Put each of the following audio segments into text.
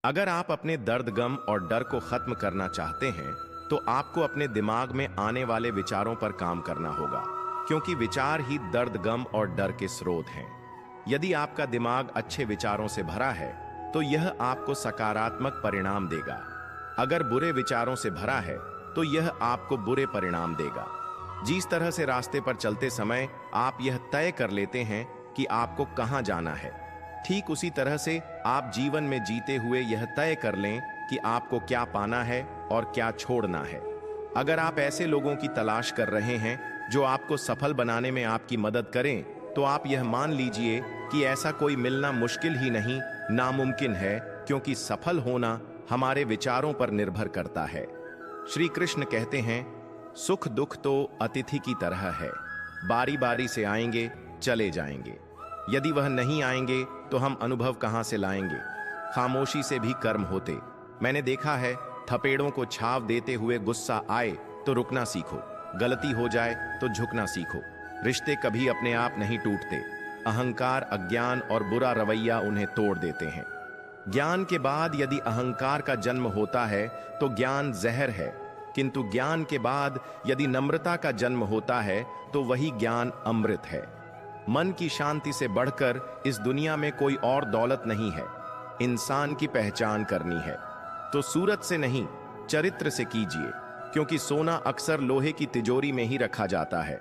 अगर आप अपने दर्द गम और डर को खत्म करना चाहते हैं तो आपको अपने दिमाग में आने वाले विचारों पर काम करना होगा, क्योंकि विचार ही दर्द गम और डर के स्रोत हैं। यदि आपका दिमाग अच्छे विचारों से भरा है तो यह आपको सकारात्मक परिणाम देगा। अगर बुरे विचारों से भरा है तो यह आपको बुरे परिणाम देगा। जिस तरह से रास्ते पर चलते समय आप यह तय कर लेते हैं कि आपको कहां जाना है, ठीक उसी तरह से आप जीवन में जीते हुए यह तय कर लें कि आपको क्या पाना है और क्या छोड़ना है। अगर आप ऐसे लोगों की तलाश कर रहे हैं जो आपको सफल बनाने में आपकी मदद करें, तो आप यह मान लीजिए कि ऐसा कोई मिलना मुश्किल ही नहीं, नामुमकिन है, क्योंकि सफल होना हमारे विचारों पर निर्भर करता है। श्री कृष्ण कहते हैं, सुख दुख तो अतिथि की तरह है, बारी बारी से आएंगे चले जाएंगे। यदि वह नहीं आएंगे तो हम अनुभव कहां से लाएंगे। खामोशी से भी कर्म होते। मैंने देखा है, थपेड़ों को छाव देते हुए गुस्सा आए तो रुकना सीखो, गलती हो जाए तो झुकना सीखो। रिश्ते कभी अपने आप नहीं टूटते। अहंकार, अज्ञान और बुरा रवैया उन्हें तोड़ देते हैं। ज्ञान के बाद यदि अहंकार का जन्म होता है तो ज्ञान जहर है, किंतु ज्ञान के बाद यदि नम्रता का जन्म होता है तो वही ज्ञान अमृत है। मन की शांति से बढ़कर इस दुनिया में कोई और दौलत नहीं है। इंसान की पहचान करनी है तो सूरत से नहीं, चरित्र से कीजिए, क्योंकि सोना अक्सर लोहे की तिजोरी में ही रखा जाता है।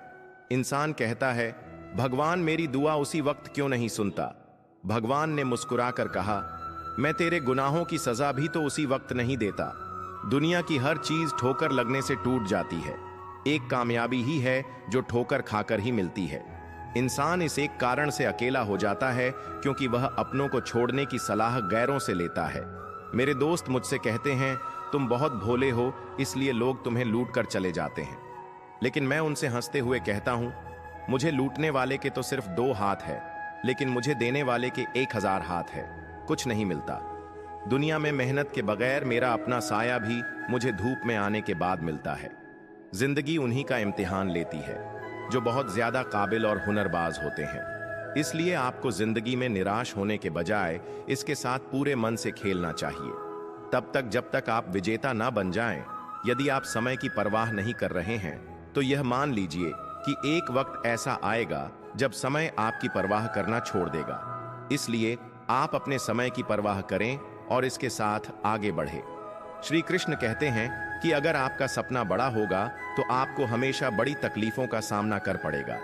इंसान कहता है, भगवान मेरी दुआ उसी वक्त क्यों नहीं सुनता। भगवान ने मुस्कुराकर कहा, मैं तेरे गुनाहों की सजा भी तो उसी वक्त नहीं देता। दुनिया की हर चीज ठोकर लगने से टूट जाती है। एक कामयाबी ही है जो ठोकर खाकर ही मिलती है। इंसान इस एक कारण से अकेला हो जाता है क्योंकि वह अपनों को छोड़ने की सलाह गैरों से लेता है। मेरे दोस्त मुझसे कहते हैं, तुम बहुत भोले हो इसलिए लोग तुम्हें लूट कर चले जाते हैं। लेकिन मैं उनसे हंसते हुए कहता हूं, मुझे लूटने वाले के तो सिर्फ 2 हाथ है, लेकिन मुझे देने वाले के 1000 हाथ है। कुछ नहीं मिलता दुनिया में मेहनत के बगैर। मेरा अपना साया भी मुझे धूप में आने के बाद मिलता है। जिंदगी उन्हीं का इम्तिहान लेती है जो बहुत ज्यादा काबिल और हुनरबाज होते हैं। इसलिए आपको जिंदगी में निराश होने के बजाय इसके साथ पूरे मन से खेलना चाहिए, तब तक जब तक आप विजेता ना बन जाएं। यदि आप समय की परवाह नहीं कर रहे हैं तो यह मान लीजिए कि एक वक्त ऐसा आएगा जब समय आपकी परवाह करना छोड़ देगा। इसलिए आप अपने समय की परवाह करें और इसके साथ आगे बढ़े। श्री कृष्ण कहते हैं कि अगर आपका सपना बड़ा होगा तो आपको हमेशा बड़ी तकलीफों का सामना कर पड़ेगा।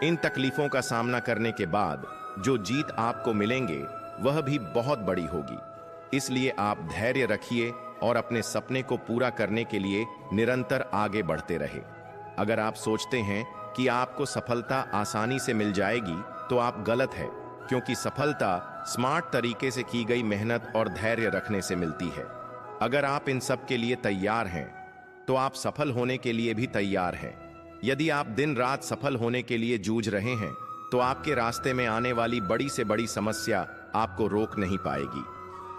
इन तकलीफों का सामना करने के बाद जो जीत आपको मिलेंगे वह भी बहुत बड़ी होगी। इसलिए आप धैर्य रखिए और अपने सपने को पूरा करने के लिए निरंतर आगे बढ़ते रहे। अगर आप सोचते हैं कि आपको सफलता आसानी से मिल जाएगी तो आप गलत है, क्योंकि सफलता स्मार्ट तरीके से की गई मेहनत और धैर्य रखने से मिलती है। अगर आप इन सब के लिए तैयार हैं तो आप सफल होने के लिए भी तैयार हैं। यदि आप दिन रात सफल होने के लिए जूझ रहे हैं तो आपके रास्ते में आने वाली बड़ी से बड़ी समस्या आपको रोक नहीं पाएगी।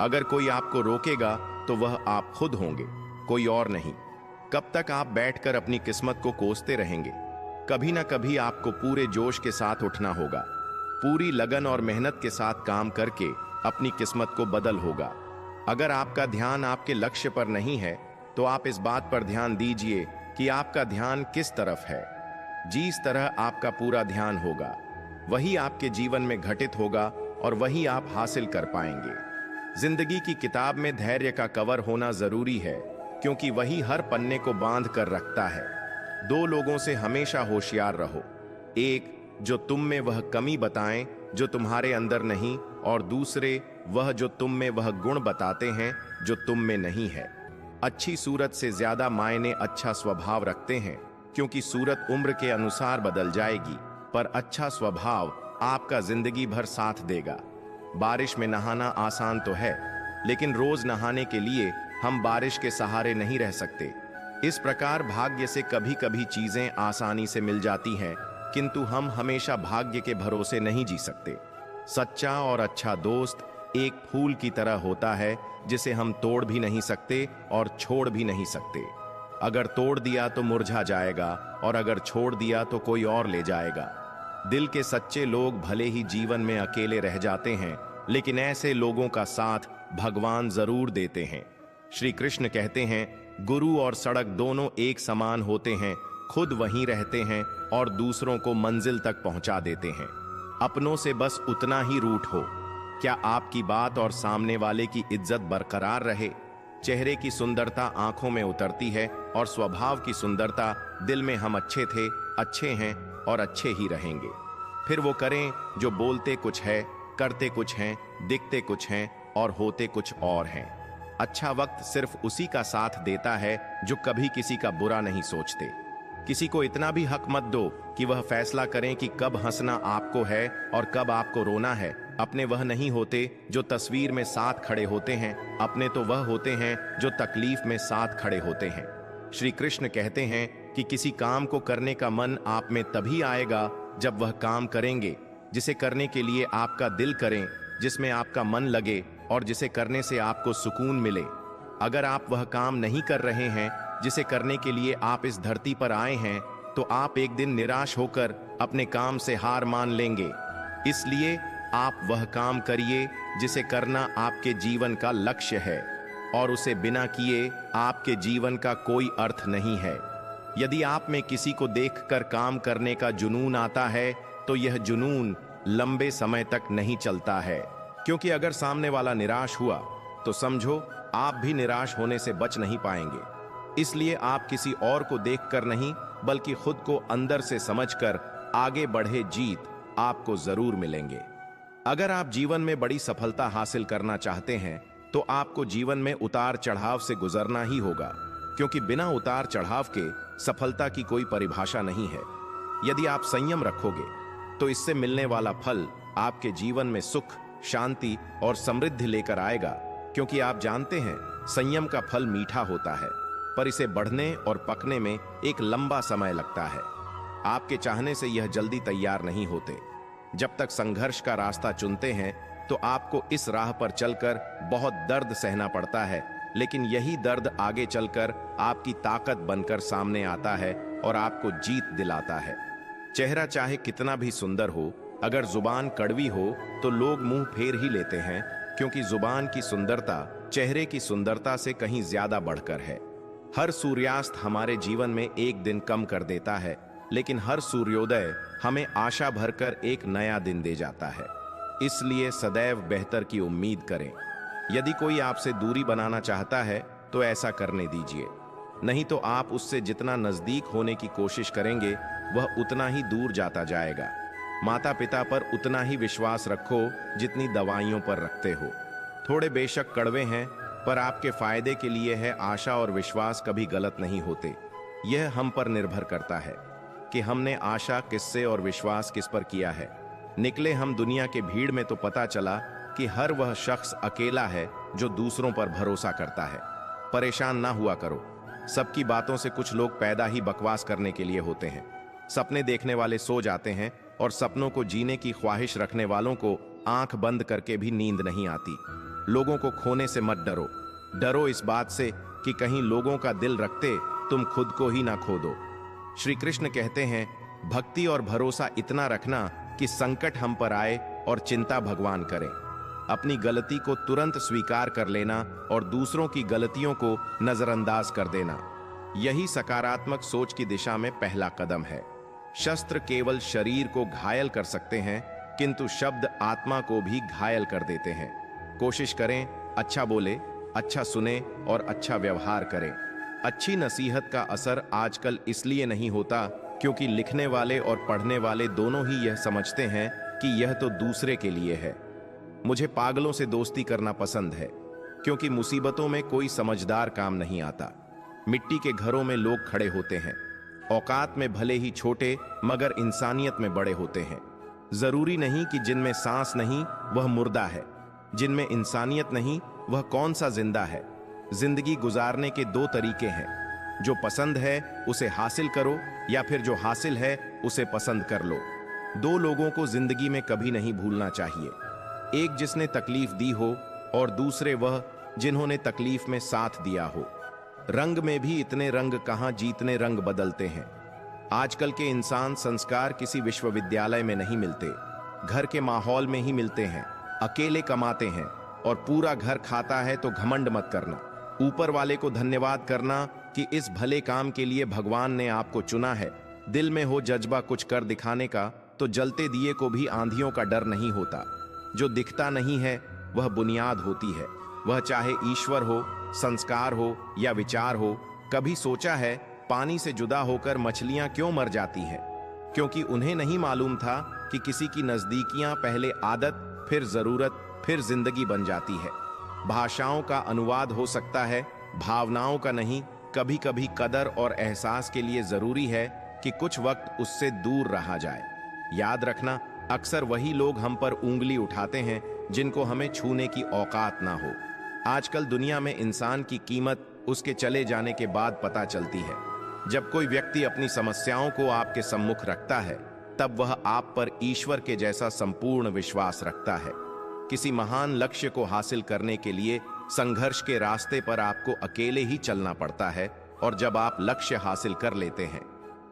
अगर कोई आपको रोकेगा तो वह आप खुद होंगे, कोई और नहीं। कब तक आप बैठकर अपनी किस्मत को कोसते रहेंगे? कभी ना कभी आपको पूरे जोश के साथ उठना होगा। पूरी लगन और मेहनत के साथ काम करके अपनी किस्मत को बदल होगा। अगर आपका ध्यान आपके लक्ष्य पर नहीं है तो आप इस बात पर ध्यान दीजिए कि आपका ध्यान किस तरफ है। जिस तरह आपका पूरा ध्यान होगा वही आपके जीवन में घटित होगा और वही आप हासिल कर पाएंगे। जिंदगी की किताब में धैर्य का कवर होना जरूरी है, क्योंकि वही हर पन्ने को बांध कर रखता है। 2 लोगों से हमेशा होशियार रहो, एक जो तुम में वह कमी बताएं जो तुम्हारे अंदर नहीं, और दूसरे वह जो तुम में वह गुण बताते हैं जो तुम में नहीं है। अच्छी सूरत से ज्यादा मायने अच्छा स्वभाव रखते हैं, क्योंकि सूरत उम्र के अनुसार बदल जाएगी, पर अच्छा स्वभाव आपका जिंदगी भर साथ देगा। बारिश में नहाना आसान तो है, लेकिन रोज नहाने के लिए हम बारिश के सहारे नहीं रह सकते। इस प्रकार भाग्य से कभी कभी चीजें आसानी से मिल जाती हैं, किंतु हम हमेशा भाग्य के भरोसे नहीं जी सकते। सच्चा और अच्छा दोस्त एक फूल की तरह होता है जिसे हम तोड़ भी नहीं सकते और छोड़ भी नहीं सकते। अगर तोड़ दिया तो मुरझा जाएगा और अगर छोड़ दिया तो कोई और ले जाएगा। दिल के सच्चे लोग भले ही जीवन में अकेले रह जाते हैं, लेकिन ऐसे लोगों का साथ भगवान जरूर देते हैं। श्री कृष्ण कहते हैं, गुरु और सड़क दोनों एक समान होते हैं, खुद वहीं रहते हैं और दूसरों को मंजिल तक पहुंचा देते हैं। अपनों से बस उतना ही रूठ हो। क्या आपकी बात और सामने वाले की इज्जत बरकरार रहे? चेहरे की सुंदरता आंखों में उतरती है और स्वभाव की सुंदरता दिल में हम अच्छे थे, अच्छे हैं और अच्छे ही रहेंगे। फिर वो करें जो बोलते कुछ है, करते कुछ हैं, दिखते कुछ हैं और होते कुछ और हैं। अच्छा वक्त सिर्फ उसी का साथ देता है जो कभी किसी का बुरा नहीं सोचते। किसी को इतना भी हक मत दो कि वह फैसला करें कि कब हंसना आपको है और कब आपको रोना है। अपने वह नहीं होते जो तस्वीर में साथ खड़े होते हैं, अपने तो वह होते हैं जो तकलीफ में साथ खड़े होते हैं। श्री कृष्ण कहते हैं कि किसी काम को करने का मन आप में तभी आएगा जब वह काम करेंगे जिसे करने के लिए आपका दिल करे, जिसमें आपका मन लगे और जिसे करने से आपको सुकून मिले। अगर आप वह काम नहीं कर रहे हैं जिसे करने के लिए आप इस धरती पर आए हैं, तो आप एक दिन निराश होकर अपने काम से हार मान लेंगे। इसलिए आप वह काम करिए जिसे करना आपके जीवन का लक्ष्य है, और उसे बिना किए आपके जीवन का कोई अर्थ नहीं है। यदि आप में किसी को देखकर काम करने का जुनून आता है, तो यह जुनून लंबे समय तक नहीं चलता है, क्योंकि अगर सामने वाला निराश हुआ तो समझो आप भी निराश होने से बच नहीं पाएंगे। इसलिए आप किसी और को देखकर नहीं, बल्कि खुद को अंदर से समझकर आगे बढ़े, जीत आपको जरूर मिलेंगे। अगर आप जीवन में बड़ी सफलता हासिल करना चाहते हैं, तो आपको जीवन में उतार चढ़ाव से गुजरना ही होगा, क्योंकि बिना उतार चढ़ाव के सफलता की कोई परिभाषा नहीं है। यदि आप संयम रखोगे तो इससे मिलने वाला फल आपके जीवन में सुख, शांति और समृद्धि लेकर आएगा, क्योंकि आप जानते हैं संयम का फल मीठा होता है, पर इसे बढ़ने और पकने में एक लंबा समय लगता है। आपके चाहने से यह जल्दी तैयार नहीं होते। जब तक संघर्ष का रास्ता चुनते हैं तो आपको इस राह पर चलकर बहुत दर्द सहना पड़ता है, लेकिन यही दर्द आगे चलकर आपकी ताकत बनकर सामने आता है और आपको जीत दिलाता है। चेहरा चाहे कितना भी सुंदर हो, अगर जुबान कड़वी हो तो लोग मुंह फेर ही लेते हैं, क्योंकि जुबान की सुंदरता चेहरे की सुंदरता से कहीं ज्यादा बढ़कर है। हर सूर्यास्त हमारे जीवन में एक दिन कम कर देता है, लेकिन हर सूर्योदय हमें आशा भरकर एक नया दिन दे जाता है। इसलिए सदैव बेहतर की उम्मीद करें। यदि कोई आपसे दूरी बनाना चाहता है तो ऐसा करने दीजिए, नहीं तो आप उससे जितना नजदीक होने की कोशिश करेंगे वह उतना ही दूर जाता जाएगा। माता पिता पर उतना ही विश्वास रखो जितनी दवाइयों पर रखते हो। थोड़े बेशक कड़वे हैं, पर आपके फायदे के लिए है। आशा और विश्वास कभी गलत नहीं होते। यह हम पर निर्भर करता है कि हमने आशा किससे और विश्वास किस पर किया है। निकले हम दुनिया के भीड़ में तो पता चला कि हर वह शख्स अकेला है जो दूसरों पर भरोसा करता है। परेशान ना हुआ करो। सबकी बातों से कुछ लोग पैदा ही बकवास करने के लिए होते हैं। सपने देखने वाले सो जाते हैं, और सपनों को जीने की ख्वाहिश रखने वालों को आंख बंद करके भी नींद नहीं आती। लोगों को खोने से मत डरो। डरो इस बात से कि कहीं लोगों का दिल रखते तुम खुद को ही ना खो दो। श्री कृष्ण कहते हैं, भक्ति और भरोसा इतना रखना कि संकट हम पर आए और चिंता भगवान करें। अपनी गलती को तुरंत स्वीकार कर लेना और दूसरों की गलतियों को नजरअंदाज कर देना, यही सकारात्मक सोच की दिशा में पहला कदम है। शस्त्र केवल शरीर को घायल कर सकते हैं, किंतु शब्द आत्मा को भी घायल कर देते हैं। कोशिश करें अच्छा बोले, अच्छा सुने और अच्छा व्यवहार करें। अच्छी नसीहत का असर आजकल इसलिए नहीं होता क्योंकि लिखने वाले और पढ़ने वाले दोनों ही यह समझते हैं कि यह तो दूसरे के लिए है। मुझे पागलों से दोस्ती करना पसंद है, क्योंकि मुसीबतों में कोई समझदार काम नहीं आता। मिट्टी के घरों में लोग खड़े होते हैं, औकात में भले ही छोटे मगर इंसानियत में बड़े होते हैं। जरूरी नहीं कि जिनमें सांस नहीं वह मुर्दा है, जिनमें इंसानियत नहीं वह कौन सा जिंदा है। जिंदगी गुजारने के दो तरीके हैं, जो पसंद है उसे हासिल करो, या फिर जो हासिल है उसे पसंद कर लो। दो लोगों को जिंदगी में कभी नहीं भूलना चाहिए, एक जिसने तकलीफ दी हो और दूसरे वह जिन्होंने तकलीफ में साथ दिया हो। रंग में भी इतने रंग कहां जीतने रंग बदलते हैं। आजकल के इंसान संस्कार किसी विश्वविद्यालय में नहीं मिलते, घर के माहौल में ही मिलते हैं। अकेले कमाते हैं और पूरा घर खाता है तो घमंड मत करना। ऊपर वाले को धन्यवाद करना कि इस भले काम के लिए भगवान ने आपको चुना है। दिल में हो जज्बा कुछ कर दिखाने का तो जलते दिए को भी आंधियों का डर नहीं होता। जो दिखता नहीं है वह बुनियाद होती है। वह चाहे ईश्वर हो, संस्कार हो या विचार हो। कभी सोचा है पानी से जुदा होकर मछलियां क्यों मर जाती हैं? क्योंकि उन्हें नहीं मालूम था कि किसी की नजदीकियां पहले आदत, फिर जरूरत, फिर जिंदगी बन जाती है। भाषाओं का अनुवाद हो सकता है, भावनाओं का नहीं। कभी कभी कदर और एहसास के लिए जरूरी है कि कुछ वक्त उससे दूर रहा जाए। याद रखना, अक्सर वही लोग हम पर उंगली उठाते हैं जिनको हमें छूने की औकात ना हो। आजकल दुनिया में इंसान की कीमत उसके चले जाने के बाद पता चलती है। जब कोई व्यक्ति अपनी समस्याओं को आपके सम्मुख रखता है तब वह आप पर ईश्वर के जैसा संपूर्ण विश्वास रखता है। किसी महान लक्ष्य को हासिल करने के लिए संघर्ष के रास्ते पर आपको अकेले ही चलना पड़ता है, और जब आप लक्ष्य हासिल कर लेते हैं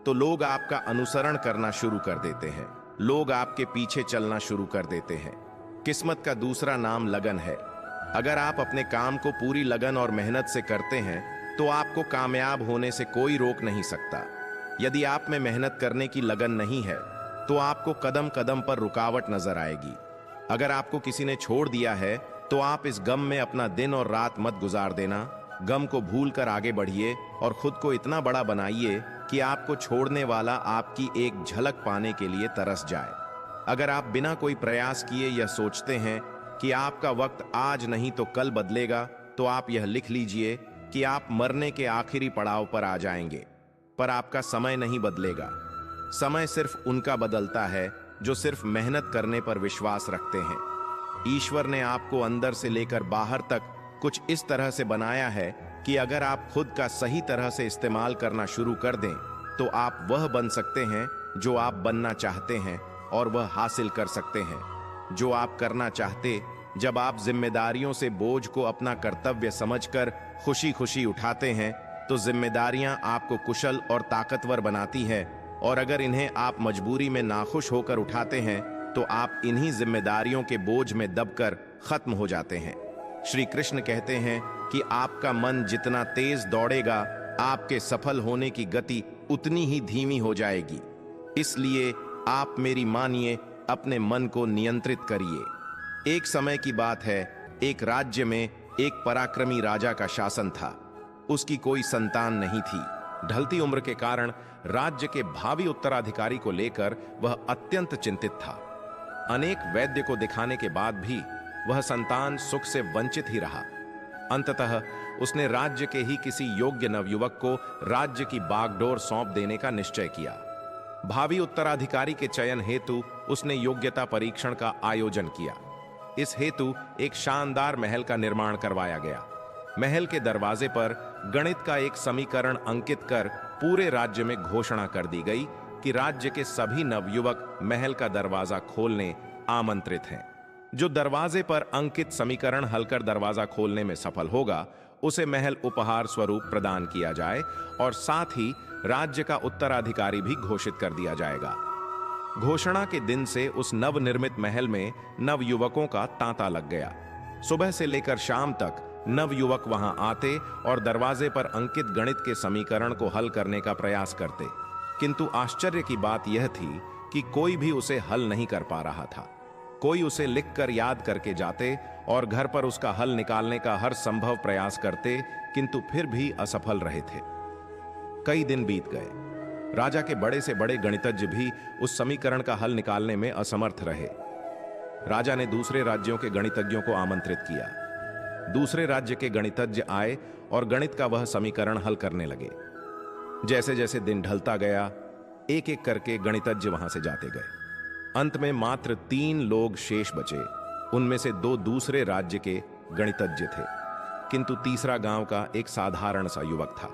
तो लोग आपका अनुसरण करना शुरू कर देते हैं। लोग आपके पीछे चलना शुरू कर देते हैं। किस्मत का दूसरा नाम लगन है। अगर आप अपने काम को पूरी लगन और मेहनत से करते हैं तो आपको कामयाब होने से कोई रोक नहीं सकता। यदि आप में मेहनत करने की लगन नहीं है तो आपको कदम कदम पर रुकावट नजर आएगी। अगर आपको किसी ने छोड़ दिया है तो आप इस गम में अपना दिन और रात मत गुजार देना। गम को भूलकर आगे बढ़िए और खुद को इतना बड़ा बनाइए कि आपको छोड़ने वाला आपकी एक झलक पाने के लिए तरस जाए। अगर आप बिना कोई प्रयास किए यह सोचते हैं कि आपका वक्त आज नहीं तो कल बदलेगा, तो आप यह लिख लीजिए कि आप मरने के आखिरी पड़ाव पर आ जाएंगे। पर आपका समय नहीं बदलेगा। समय सिर्फ उनका बदलता है जो सिर्फ मेहनत करने पर विश्वास रखते हैं। ईश्वर ने आपको अंदर से लेकर बाहर तक कुछ इस तरह से बनाया है कि अगर आप खुद का सही तरह से इस्तेमाल करना शुरू कर दें तो आप वह बन सकते हैं जो आप बनना चाहते हैं, और वह हासिल कर सकते हैं जो आप करना चाहते। जब आप जिम्मेदारियों से बोझ को अपना कर्तव्य समझकर खुशी खुशी उठाते हैं तो जिम्मेदारियां आपको कुशल और ताकतवर बनाती हैं, और अगर इन्हें आप मजबूरी में नाखुश होकर उठाते हैं तो आप इन्हीं जिम्मेदारियों के बोझ में दबकर खत्म हो जाते हैं। श्री कृष्ण कहते हैं कि आपका मन जितना तेज दौड़ेगा, आपके सफल होने की गति उतनी ही धीमी हो जाएगी। इसलिए आप मेरी मानिए, अपने मन को नियंत्रित करिए। एक समय की बात है, एक राज्य में एक पराक्रमी राजा का शासन था। उसकी कोई संतान नहीं थी। ढलती उम्र के कारण राज्य के भावी उत्तराधिकारी को लेकर वह अत्यंत चिंतित था। अनेक वैद्य को दिखाने के बाद भी वह संतान सुख से वंचित ही रहा। अंततः उसने राज्य के ही किसी योग्य नवयुवक को राज्य की बागडोर सौंप देने का निश्चय किया। भावी उत्तराधिकारी के चयन हेतु उसने योग्यता परीक्षण का आयोजन किया। इस हेतु एक शानदार महल का निर्माण करवाया गया। महल के दरवाजे पर गणित का एक समीकरण अंकित कर पूरे राज्य में घोषणा कर दी गई कि राज्य के सभी नवयुवक महल का दरवाजा खोलने आमंत्रित हैं। जो दरवाजे पर अंकित समीकरण हल कर दरवाजा खोलने में सफल होगा उसे महल उपहार स्वरूप प्रदान किया जाए, और साथ ही राज्य का उत्तराधिकारी भी घोषित कर दिया जाएगा। घोषणा के दिन से उस नवनिर्मित महल में नवयुवकों का तांता लग गया। सुबह से लेकर शाम तक नवयुवक वहां आते और दरवाजे पर अंकित गणित के समीकरण को हल करने का प्रयास करते, किंतु आश्चर्य की बात यह थी कि कोई भी उसे हल नहीं कर पा रहा था। कोई उसे लिखकर याद करके जाते और घर पर उसका हल निकालने का हर संभव प्रयास करते, किंतु फिर भी असफल रहे थे। कई दिन बीत गए। राजा के बड़े से बड़े गणितज्ञ भी उस समीकरण का हल निकालने में असमर्थ रहे। राजा ने दूसरे राज्यों के गणितज्ञों को आमंत्रित किया। दूसरे राज्य के गणितज्ञ आए और गणित का वह समीकरण हल करने लगे। जैसे जैसे दिन ढलता गया, एक एक करके गणितज्ञ वहां से जाते गए। अंत में मात्र 3 लोग शेष बचे। उनमें से 2 दूसरे राज्य के गणितज्ञ थे, किंतु तीसरा गांव का एक साधारण सा युवक था।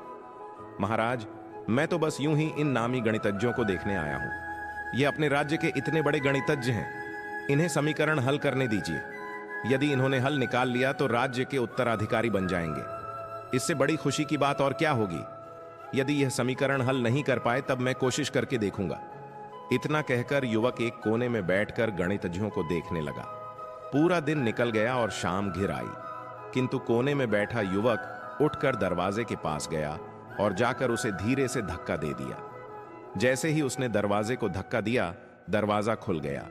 महाराज, मैं तो बस यूं ही इन नामी गणितज्ञों को देखने आया हूं। ये अपने राज्य के इतने बड़े गणितज्ञ हैं, इन्हें समीकरण हल करने दीजिए। यदि इन्होंने हल निकाल लिया तो राज्य के उत्तराधिकारी बन जाएंगे। इससे बड़ी खुशी की बात और क्या होगी। यदि यह समीकरण हल नहीं कर पाए तब मैं कोशिश करके देखूंगा। इतना कहकर युवक एक कोने में बैठकर गणितज्ञों को देखने लगा। पूरा दिन निकल गया और शाम घिर आई, किंतु कोने में बैठा युवक उठकर दरवाजे के पास गया और जाकर उसे धीरे से धक्का दे दिया। जैसे ही उसने दरवाजे को धक्का दिया, दरवाजा खुल गया।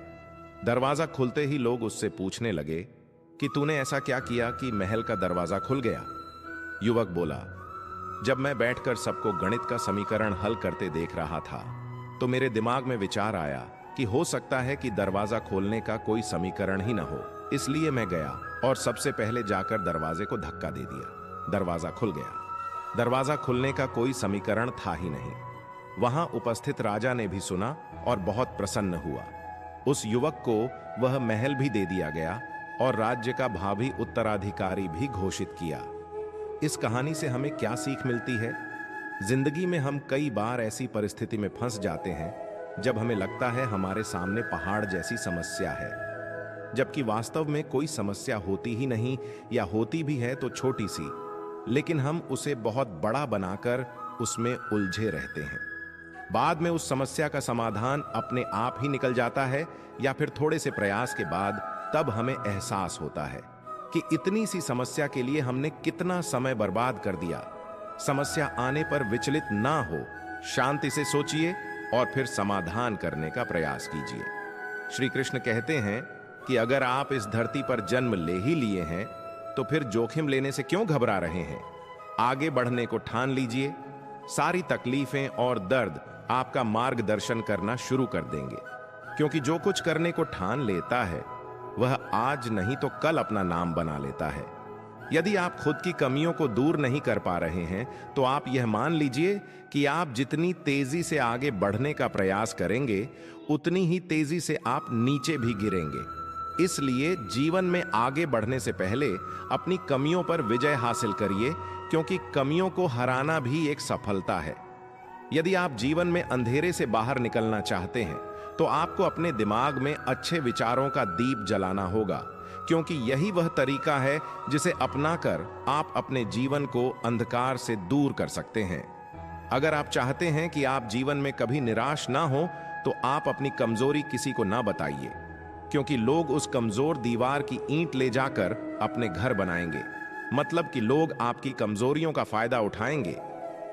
दरवाजा खुलते ही लोग उससे पूछने लगे कि तूने ऐसा क्या किया कि महल का दरवाजा खुल गया? युवक बोला, जब मैं बैठकर सबको गणित का समीकरण हल करते देख रहा था तो मेरे दिमाग में विचार आया कि हो सकता है कि दरवाजा खोलने का कोई समीकरण ही न हो। इसलिए मैं गया और सबसे पहले जाकर दरवाजे को धक्का दे दिया। दरवाजा खुल गया। दरवाजा खुलने का कोई समीकरण था ही नहीं। वहां उपस्थित राजा ने भी सुना और बहुत प्रसन्न हुआ। उस युवक को वह महल भी दे दिया गया और राज्य का भावी उत्तराधिकारी भी घोषित किया। इस कहानी से हमें क्या सीख मिलती है? जिंदगी में हम कई बार ऐसी परिस्थिति में फंस जाते हैं जब हमें लगता है हमारे सामने पहाड़ जैसी समस्या है, जबकि वास्तव में कोई समस्या होती ही नहीं, या होती भी है तो छोटी सी, लेकिन हम उसे बहुत बड़ा बनाकर उसमें उलझे रहते हैं। बाद में उस समस्या का समाधान अपने आप ही निकल जाता है, या फिर थोड़े से प्रयास के बाद तब हमें एहसास होता है कि इतनी सी समस्या के लिए हमने कितना समय बर्बाद कर दिया। समस्या आने पर विचलित ना हो, शांति से सोचिए और फिर समाधान करने का प्रयास कीजिए। श्री कृष्ण कहते हैं कि अगर आप इस धरती पर जन्म ले ही लिए हैं तो फिर जोखिम लेने से क्यों घबरा रहे हैं? आगे बढ़ने को ठान लीजिए। सारी तकलीफें और दर्द आपका मार्गदर्शन करना शुरू कर देंगे, क्योंकि जो कुछ करने को ठान लेता है वह आज नहीं तो कल अपना नाम बना लेता है। यदि आप खुद की कमियों को दूर नहीं कर पा रहे हैं तो आप यह मान लीजिए कि आप जितनी तेजी से आगे बढ़ने का प्रयास करेंगे उतनी ही तेजी से आप नीचे भी गिरेंगे। इसलिए जीवन में आगे बढ़ने से पहले अपनी कमियों पर विजय हासिल करिए, क्योंकि कमियों को हराना भी एक सफलता है। यदि आप जीवन में अंधेरे से बाहर निकलना चाहते हैं तो आपको अपने दिमाग में अच्छे विचारों का दीप जलाना होगा, क्योंकि यही वह तरीका है जिसे अपनाकर आप अपने जीवन को अंधकार से दूर कर सकते हैं। अगर आप चाहते हैं कि आप जीवन में कभी निराश ना हो तो आप अपनी कमजोरी किसी को ना बताइए, क्योंकि लोग उस कमजोर दीवार की ईंट ले जाकर अपने घर बनाएंगे। मतलब कि लोग आपकी कमजोरियों का फायदा उठाएंगे।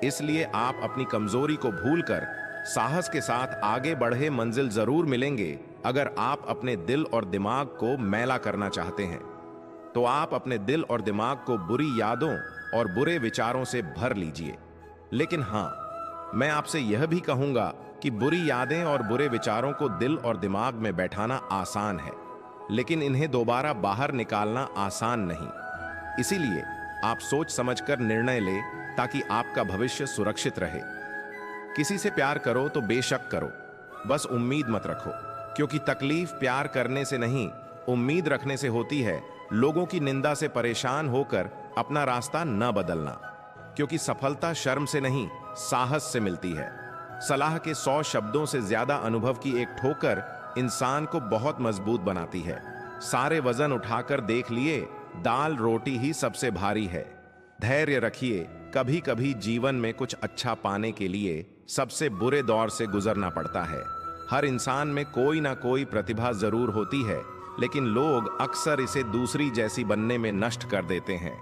इसलिए आप अपनी कमजोरी को भूलकर साहस के साथ आगे बढ़े मंजिल जरूर मिलेंगे। अगर आप अपने दिल और दिमाग को मैला करना चाहते हैं तो आप अपने दिल और दिमाग को बुरी यादों और बुरे विचारों से भर लीजिए। लेकिन हां, मैं आपसे यह भी कहूंगा कि बुरी यादें और बुरे विचारों को दिल और दिमाग में बैठाना आसान है, लेकिन इन्हें दोबारा बाहर निकालना आसान नहीं। इसीलिए आप सोच समझकर निर्णय लें ताकि आपका भविष्य सुरक्षित रहे। किसी से प्यार करो तो बेशक करो, बस उम्मीद मत रखो, क्योंकि तकलीफ प्यार करने से नहीं, उम्मीद रखने से होती है। लोगों की निंदा से परेशान होकर अपना रास्ता न बदलना, क्योंकि सफलता शर्म से नहीं, साहस से मिलती है। सलाह के 100 शब्दों से ज्यादा अनुभव की एक ठोकर इंसान को बहुत मजबूत बनाती है। सारे वजन उठाकर देख लिए, दाल रोटी ही सबसे भारी है। धैर्य रखिए, कभी कभी जीवन में कुछ अच्छा पाने के लिए सबसे बुरे दौर से गुजरना पड़ता है। हर इंसान में कोई ना कोई प्रतिभा जरूर होती है, लेकिन लोग अक्सर इसे दूसरी जैसी बनने में नष्ट कर देते हैं।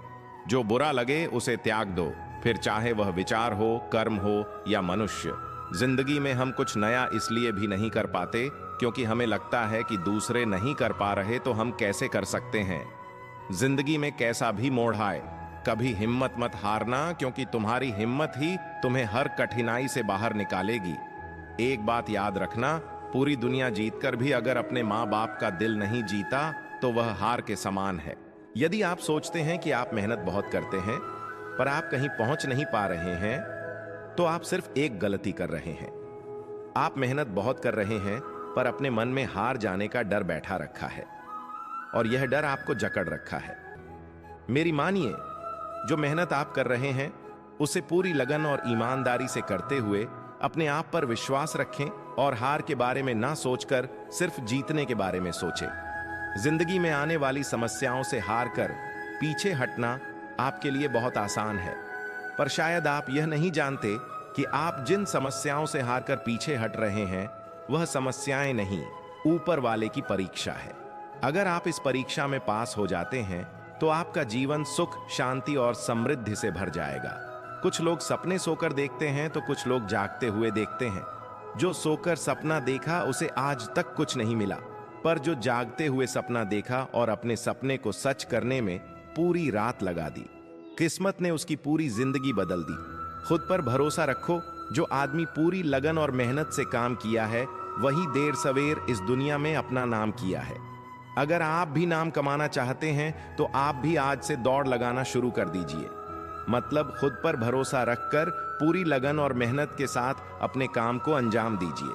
जो बुरा लगे उसे त्याग दो, फिर चाहे वह विचार हो, कर्म हो या मनुष्य। जिंदगी में हम कुछ नया इसलिए भी नहीं कर पाते क्योंकि हमें लगता है कि दूसरे नहीं कर पा रहे तो हम कैसे कर सकते हैं। जिंदगी में कैसा भी मोड़ आए, कभी हिम्मत मत हारना, क्योंकि तुम्हारी हिम्मत ही तुम्हें हर कठिनाई से बाहर निकालेगी। एक बात याद रखना, पूरी दुनिया जीतकर भी अगर अपने माँ बाप का दिल नहीं जीता तो वह हार के समान है। यदि आप सोचते हैं कि आप मेहनत बहुत करते हैं पर आप कहीं पहुंच नहीं पा रहे हैं तो आप सिर्फ एक गलती कर रहे हैं। आप मेहनत बहुत कर रहे हैं पर अपने मन में हार जाने का डर बैठा रखा है, और यह डर आपको जकड़ रखा है। मेरी मानिए, जो मेहनत आप कर रहे हैं उसे पूरी लगन और ईमानदारी से करते हुए अपने आप पर विश्वास रखें और हार के बारे में ना सोचकर सिर्फ जीतने के बारे में सोचें। जिंदगी में आने वाली समस्याओं से हार कर पीछे हटना आपके लिए बहुत आसान है, पर शायद आप यह नहीं जानते कि आप जिन समस्याओं से हार कर पीछे हट रहे हैं वह समस्याएं नहीं, ऊपर वाले की परीक्षा है। अगर आप इस परीक्षा में पास हो जाते हैं तो आपका जीवन सुख, शांति और समृद्धि से भर जाएगा। कुछ लोग सपने सोकर देखते हैं तो कुछ लोग जागते हुए देखते हैं। जो सोकर सपना देखा उसे आज तक कुछ नहीं मिला, पर जो जागते हुए सपना देखा और अपने सपने को सच करने में पूरी रात लगा दी, किस्मत ने उसकी पूरी जिंदगी बदल दी। खुद पर भरोसा रखो। जो आदमी पूरी लगन और मेहनत से काम किया है वही देर सवेर इस दुनिया में अपना नाम किया है। अगर आप भी नाम कमाना चाहते हैं तो आप भी आज से दौड़ लगाना शुरू कर दीजिए। मतलब खुद पर भरोसा रखकर पूरी लगन और मेहनत के साथ अपने काम को अंजाम दीजिए।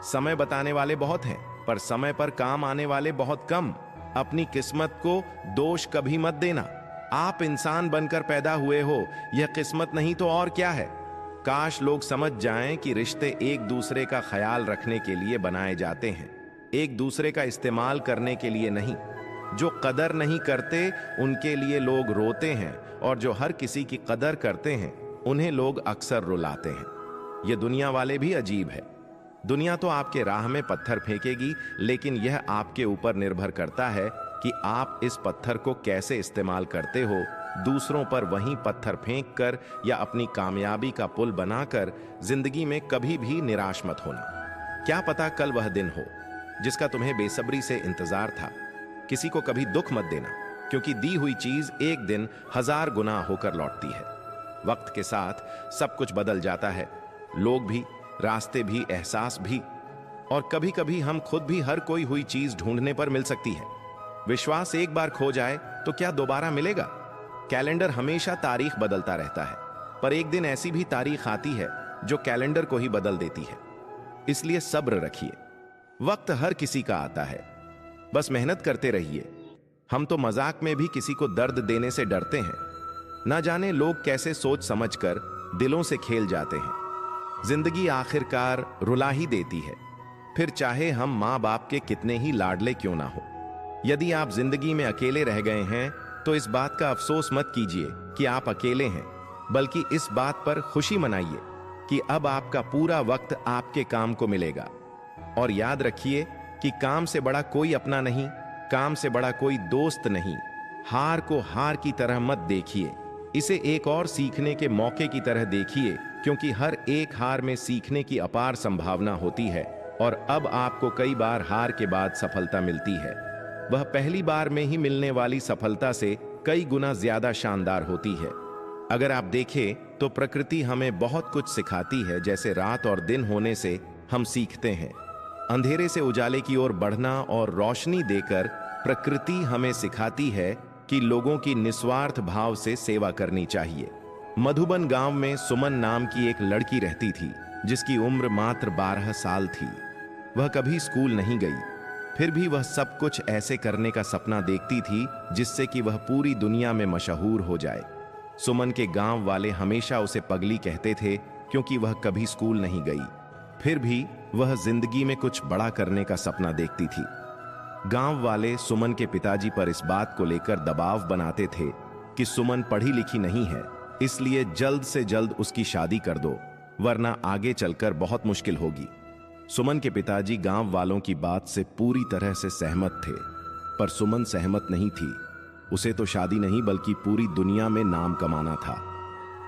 समय बताने वाले बहुत हैं, पर समय पर काम आने वाले बहुत कम। अपनी किस्मत को दोष कभी मत देना। आप इंसान बनकर पैदा हुए हो, यह किस्मत नहीं तो और क्या है। काश लोग समझ जाएं कि रिश्ते एक दूसरे का ख्याल रखने के लिए बनाए जाते हैं, एक दूसरे का इस्तेमाल करने के लिए नहीं। जो कदर नहीं करते उनके लिए लोग रोते हैं, और जो हर किसी की कदर करते हैं उन्हें लोग अक्सर रुलाते हैं। ये दुनिया वाले भी अजीब है। दुनिया तो आपके राह में पत्थर फेंकेगी, लेकिन यह आपके ऊपर निर्भर करता है कि आप इस पत्थर को कैसे इस्तेमाल करते हो। दूसरों पर वहीं पत्थर फेंक कर या अपनी कामयाबी का पुल बनाकर जिंदगी में कभी भी निराश मत होना। क्या पता कल वह दिन हो जिसका तुम्हें बेसब्री से इंतजार था। किसी को कभी दुख मत देना, क्योंकि दी हुई चीज एक दिन 1000 गुना होकर लौटती है। वक्त के साथ सब कुछ बदल जाता है, लोग भी, रास्ते भी, एहसास भी, और कभी कभी हम खुद भी हर कोई हुई चीज ढूंढने पर मिल सकती है। विश्वास एक बार खो जाए तो क्या दोबारा मिलेगा। कैलेंडर हमेशा तारीख बदलता रहता है, पर एक दिन ऐसी भी तारीख आती है जो कैलेंडर को ही बदल देती है। इसलिए सब्र रखिए। वक्त हर किसी का आता है, बस मेहनत करते रहिए। हम तो मजाक में भी किसी को दर्द देने से डरते हैं। ना जाने लोग कैसे सोच समझकर दिलों से खेल जाते हैं। जिंदगी आखिरकार रुला ही देती है, फिर चाहे हम माँ बाप के कितने ही लाडले क्यों ना हो। यदि आप जिंदगी में अकेले रह गए हैं तो इस बात का अफसोस मत कीजिए कि आप अकेले हैं, बल्कि इस बात पर खुशी मनाइए कि अब आपका पूरा वक्त आपके काम को मिलेगा। और याद रखिए कि काम से बड़ा कोई अपना नहीं, काम से बड़ा कोई दोस्त नहीं। हार को हार की तरह मत देखिए, इसे एक और सीखने के मौके की तरह देखिए, क्योंकि हर एक हार में सीखने की अपार संभावना होती है। और अब आपको कई बार हार के बाद सफलता मिलती है। वह पहली बार में ही मिलने वाली सफलता से कई गुना ज्यादा शानदार होती है। अगर आप देखें तो प्रकृति हमें बहुत कुछ सिखाती है। जैसे रात और दिन होने से हम सीखते हैं, अंधेरे से उजाले की ओर बढ़ना, और रोशनी देकर प्रकृति हमें सिखाती है कि लोगों की निस्वार्थ भाव से सेवा करनी चाहिए। मधुबन गांव में सुमन नाम की एक लड़की रहती थी, जिसकी उम्र मात्र 12 साल थी। वह कभी स्कूल नहीं गई, फिर भी वह सब कुछ ऐसे करने का सपना देखती थी जिससे कि वह पूरी दुनिया में मशहूर हो जाए। सुमन के गांव वाले हमेशा उसे पगली कहते थे, क्योंकि वह कभी स्कूल नहीं गई। फिर भी वह जिंदगी में कुछ बड़ा करने का सपना देखती थी। गांव वाले सुमन के पिताजी पर इस बात को लेकर दबाव बनाते थे कि सुमन पढ़ी लिखी नहीं है, इसलिए जल्द से जल्द उसकी शादी कर दो, वरना आगे चलकर बहुत मुश्किल होगी। सुमन के पिताजी गांव वालों की बात से पूरी तरह से सहमत थे, पर सुमन सहमत नहीं थी। उसे तो शादी नहीं बल्कि पूरी दुनिया में नाम कमाना था।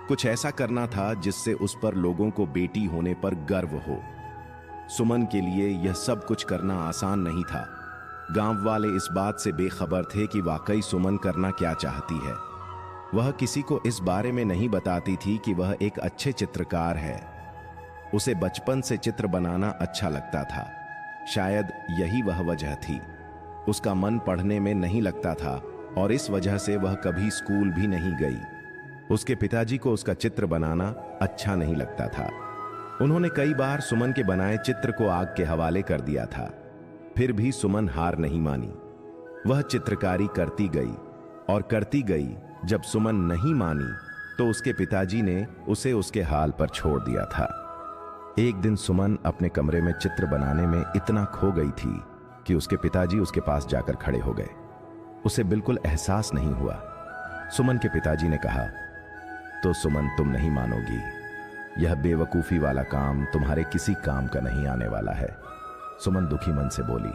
कुछ ऐसा करना था जिससे उस पर लोगों को बेटी होने पर गर्व हो। सुमन के लिए यह सब कुछ करना आसान नहीं था। गांव वाले इस बात से बेखबर थे कि वाकई सुमन करना क्या चाहती है। वह किसी को इस बारे में नहीं बताती थी कि वह एक अच्छे चित्रकार है। उसे बचपन से चित्र बनाना अच्छा लगता था। शायद यही वह वजह थी। उसका मन पढ़ने में नहीं लगता था और इस वजह से वह कभी स्कूल भी नहीं गई। उसके पिताजी को उसका चित्र बनाना अच्छा नहीं लगता था। उन्होंने कई बार सुमन के बनाए चित्र को आग के हवाले कर दिया था। फिर भी सुमन हार नहीं मानी। वह चित्रकारी करती गई और करती गई। जब सुमन नहीं मानी तो उसके पिताजी ने उसे उसके हाल पर छोड़ दिया था। एक दिन सुमन अपने कमरे में चित्र बनाने में इतना खो गई थी कि उसके पिताजी उसके पास जाकर खड़े हो गए। उसे बिल्कुल एहसास नहीं हुआ। सुमन के पिताजी ने कहा, तो सुमन तुम नहीं मानोगी, यह बेवकूफी वाला काम तुम्हारे किसी काम का नहीं आने वाला है। सुमन दुखी मन से बोली,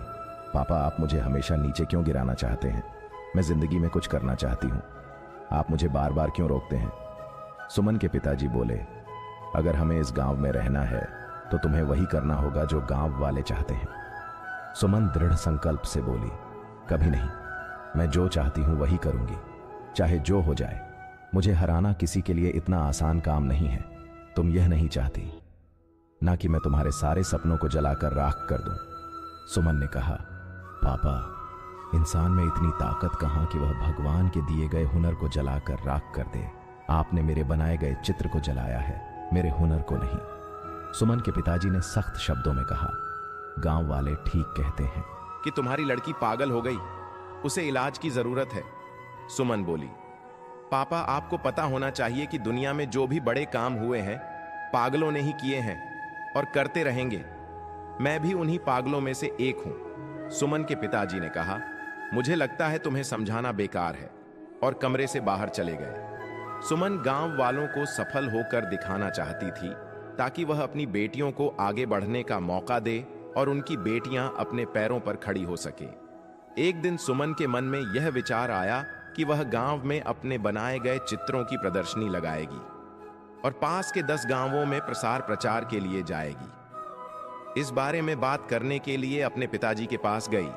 पापा, आप मुझे हमेशा नीचे क्यों गिराना चाहते हैं? मैं जिंदगी में कुछ करना चाहती हूँ। आप मुझे बार बार क्यों रोकते हैं? सुमन के पिताजी बोले, अगर हमें इस गांव में रहना है तो तुम्हें वही करना होगा जो गांव वाले चाहते हैं। सुमन दृढ़ संकल्प से बोली, कभी नहीं, मैं जो चाहती हूं वही करूंगी, चाहे जो हो जाए। मुझे हराना किसी के लिए इतना आसान काम नहीं है। तुम यह नहीं चाहती ना कि मैं तुम्हारे सारे सपनों को जलाकर राख कर दूं। सुमन ने कहा, पापा, इंसान में इतनी ताकत कहां कि वह भगवान के दिए गए हुनर को जलाकर राख कर दे। आपने मेरे बनाए गए चित्र को जलाया है, मेरे हुनर को नहीं। सुमन के पिताजी ने सख्त शब्दों में कहा, गांव वाले ठीक कहते हैं कि तुम्हारी लड़की पागल हो गई, उसे इलाज की जरूरत है। सुमन बोली, पापा, आपको पता होना चाहिए कि दुनिया में जो भी बड़े काम हुए हैं पागलों ने ही किए हैं और करते रहेंगे। मैं भी उन्हीं पागलों में से एक हूं। सुमन के पिताजी ने कहा, मुझे लगता है तुम्हें समझाना बेकार है, और कमरे से बाहर चले गए। सुमन गांव वालों को सफल होकर दिखाना चाहती थी ताकि वह अपनी बेटियों को आगे बढ़ने का मौका दे और उनकी बेटियां अपने पैरों पर खड़ी हो सके। एक दिन सुमन के मन में यह विचार आया कि वह गांव में अपने बनाए गए चित्रों की प्रदर्शनी लगाएगी और पास के 10 गांवों में प्रसार प्रचार के लिए जाएगी। इस बारे में बात करने के लिए अपने पिताजी के पास गई।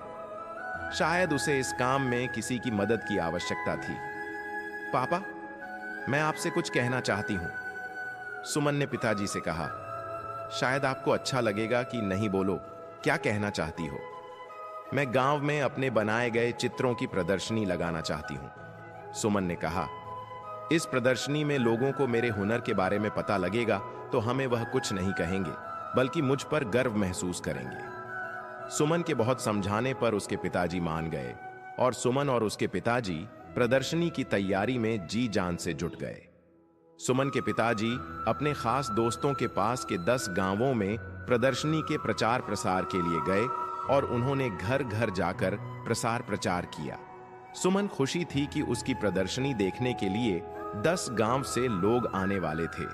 शायद उसे इस काम में किसी की मदद की आवश्यकता थी। पापा, मैं आपसे कुछ कहना चाहती हूं, सुमन ने पिताजी से कहा। शायद आपको अच्छा लगेगा कि नहीं, बोलो, क्या कहना चाहती हो? मैं गांव में अपने बनाए गए चित्रों की प्रदर्शनी लगाना चाहती हूं, सुमन ने कहा। इस प्रदर्शनी में लोगों को मेरे हुनर के बारे में पता लगेगा तो हमें वह कुछ नहीं कहेंगे, बल्कि मुझ पर गर्व महसूस करेंगे। सुमन के बहुत समझाने पर उसके पिताजी मान गए और सुमन और उसके पिताजी प्रदर्शनी की तैयारी में जी जान से जुट गए। सुमन के पिताजी अपने खास दोस्तों के पास के 10 गांवों में प्रदर्शनी के प्रचार प्रसार के लिए गए और उन्होंने घर घर जाकर प्रसार प्रचार किया। सुमन खुशी थी कि उसकी प्रदर्शनी देखने के लिए 10 गांव से लोग आने वाले थे।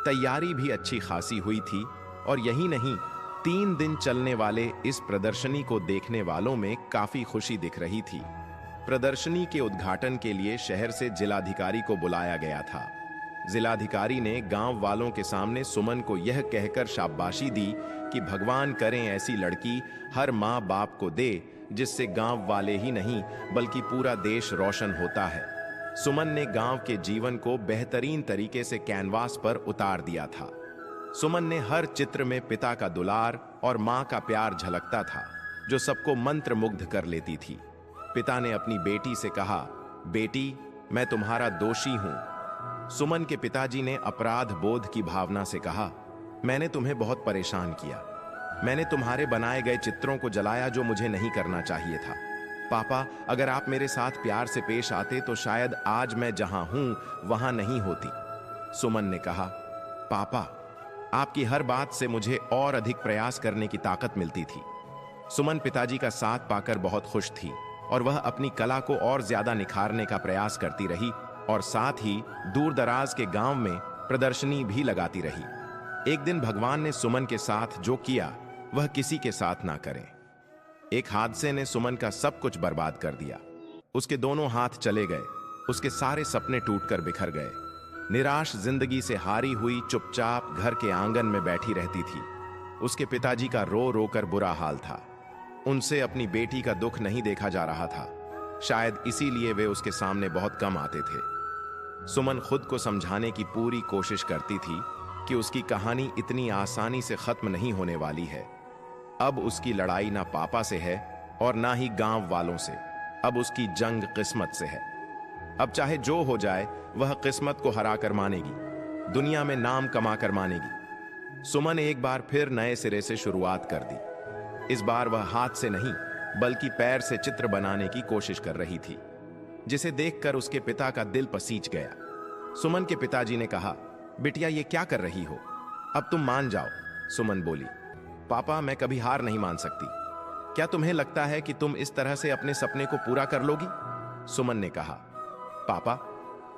तैयारी भी अच्छी खासी हुई थी और यही नहीं, 3 दिन चलने वाले इस प्रदर्शनी को देखने वालों में काफी खुशी दिख रही थी। प्रदर्शनी के उद्घाटन के लिए शहर से जिलाधिकारी को बुलाया गया था। जिलाधिकारी ने गांव वालों के सामने सुमन को यह कहकर शाबाशी दी कि भगवान करें ऐसी लड़की हर माँ बाप को दे जिससे गांव वाले ही नहीं बल्कि पूरा देश रोशन होता है। सुमन ने गांव के जीवन को बेहतरीन तरीके से कैनवास पर उतार दिया था। सुमन ने हर चित्र में पिता का दुलार और मां का प्यार झलकता था, जो सबको मंत्रमुग्ध कर लेती थी। पिता ने अपनी बेटी से कहा, बेटी, मैं तुम्हारा दोषी हूं। सुमन के पिताजी ने अपराध बोध की भावना से कहा, मैंने तुम्हें बहुत परेशान किया। मैंने तुम्हारे बनाए गए चित्रों को जलाया जो मुझे नहीं करना चाहिए था। पापा, अगर आप मेरे साथ प्यार से पेश आते तो शायद आज मैं जहां हूं वहां नहीं होती। सुमन ने कहा, पापा, आपकी हर बात से मुझे और अधिक प्रयास करने की ताकत मिलती थी। सुमन पिताजी का साथ पाकर बहुत खुश थी और वह अपनी कला को और ज्यादा निखारने का प्रयास करती रही और साथ ही दूर दराज के गांव में प्रदर्शनी भी लगाती रही। एक दिन भगवान ने सुमन के साथ जो किया वह किसी के साथ ना करें। एक हादसे ने सुमन का सब कुछ बर्बाद कर दिया। उसके दोनों हाथ चले गए, उसके सारे सपने टूटकर बिखर गए। निराश जिंदगी से हारी हुई चुपचाप घर के आंगन में बैठी रहती थी। उसके पिताजी का रो रो कर बुरा हाल था। उनसे अपनी बेटी का दुख नहीं देखा जा रहा था। शायद इसीलिए वे उसके सामने बहुत कम आते थे। सुमन खुद को समझाने की पूरी कोशिश करती थी कि उसकी कहानी इतनी आसानी से खत्म नहीं होने वाली है। अब उसकी लड़ाई ना पापा से है और ना ही गांव वालों से। अब उसकी जंग किस्मत से है। अब चाहे जो हो जाए वह किस्मत को हरा कर मानेगी, दुनिया में नाम कमा कर मानेगी। सुमन एक बार फिर नए सिरे से शुरुआत कर दी। इस बार वह हाथ से नहीं बल्कि पैर से चित्र बनाने की कोशिश कर रही थी, जिसे देखकर उसके पिता का दिल पसीज गया। सुमन के पिताजी ने कहा, बिटिया, ये क्या कर रही हो? अब तुम मान जाओ। सुमन बोली, पापा, मैं कभी हार नहीं मान सकती। क्या तुम्हें लगता है कि तुम इस तरह से अपने सपने को पूरा कर लोगी? सुमन ने कहा, पापा,